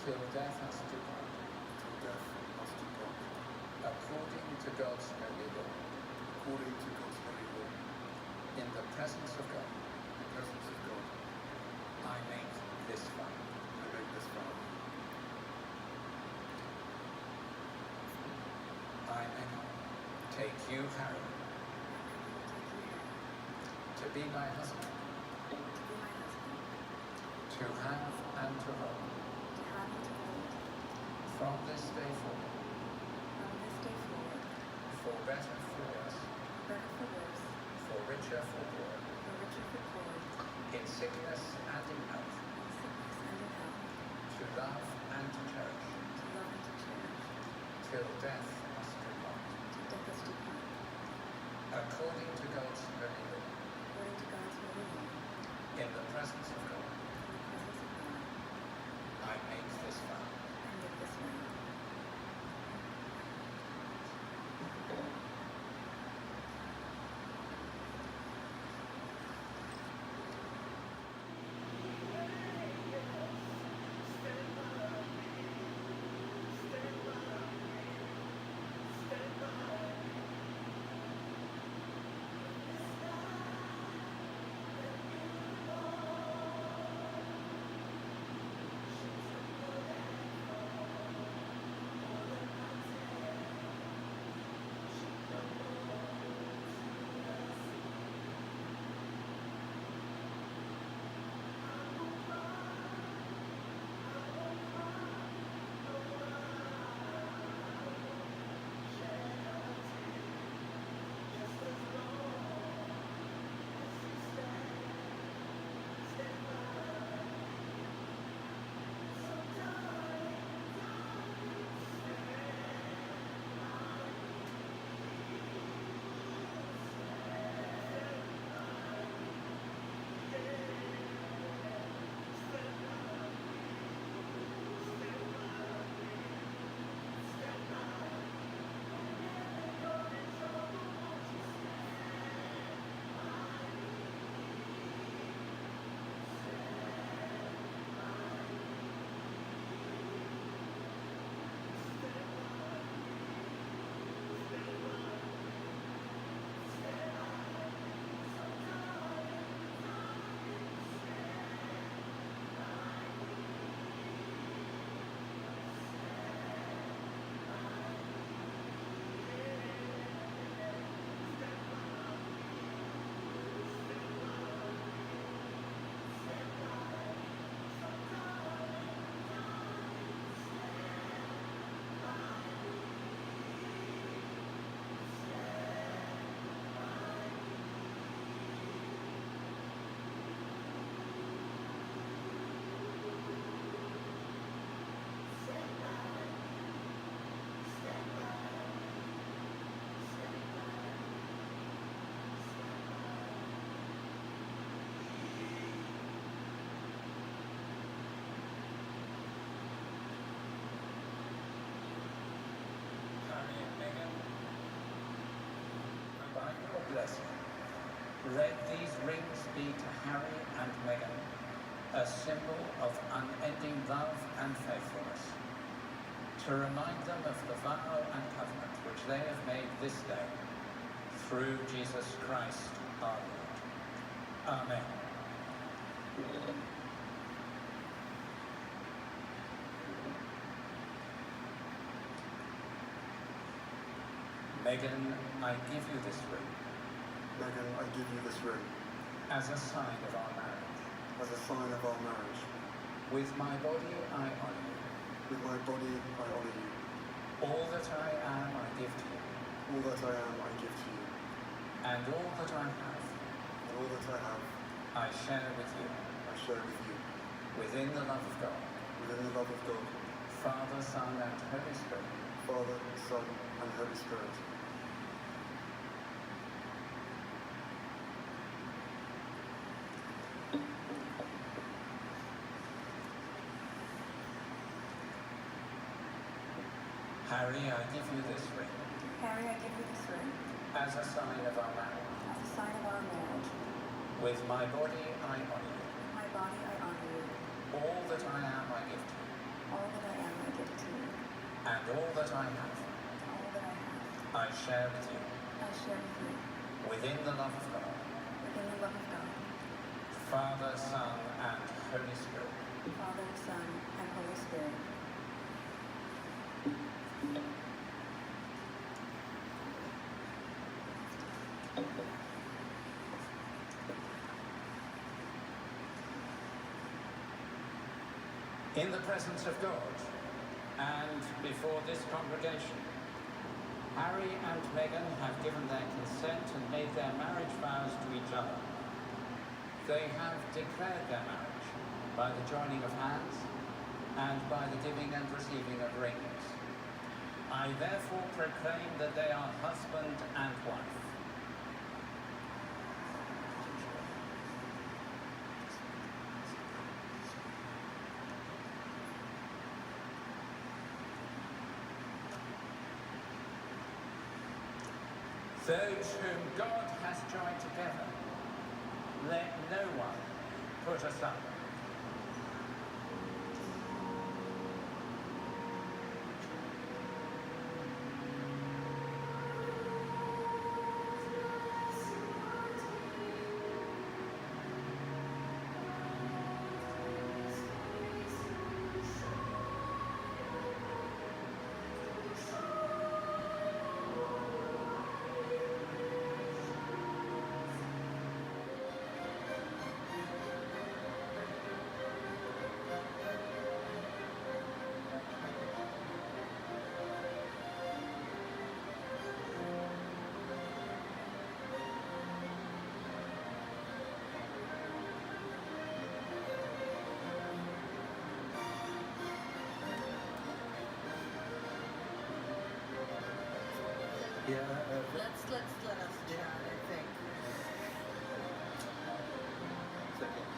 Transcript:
till death us do part, till death us do part, according to God's holy law, according to God's holy law, in the presence of God, in the presence of God, I make this vow. I make this vow. I, Megan, take you, Harry, to be my husband, to have and to hold, from this day forward, for better, for worse, for richer, for poorer, in sickness and in health, to love and to cherish, till death us do part, according to God's holy law, in the presence of God, I make this vow. Blessing. Let these rings be to Harry and Meghan a symbol of unending love and faithfulness, to remind them of the vow and covenant which they have made this day through Jesus Christ our Lord. Amen. Meghan, I give you this ring. Meghan, I give you this ring. As a sign of our marriage. As a sign of our marriage. With my body I honour you. With my body I honour you. All that I am I give to you. All that I am I give to you. And all that I have. And all that I have. I share with you. I share with you. Within the love of God. Within the love of God. Father, Son and Holy Spirit. Father, Son and Holy Spirit. Harry, I give you this ring. Harry, I give you this ring. As a sign of our marriage. As a sign of our marriage. With my body I honour you. With my body I honour you. All that I am I give to you. All that I am, I give to you. And all that I have, All that I have, I share with you, I share with you, within the love of God, within the love of God, Father, Son, and Holy Spirit. Father, Son, and Holy Spirit. In the presence of God and before this congregation, Harry and Meghan have given their consent and made their marriage vows to each other. They have declared their marriage by the joining of hands and by the giving and receiving of rings. I therefore proclaim that they are husband and wife. Those whom God has joined together, let no one put asunder. Yeah, Let us chat, I think. second.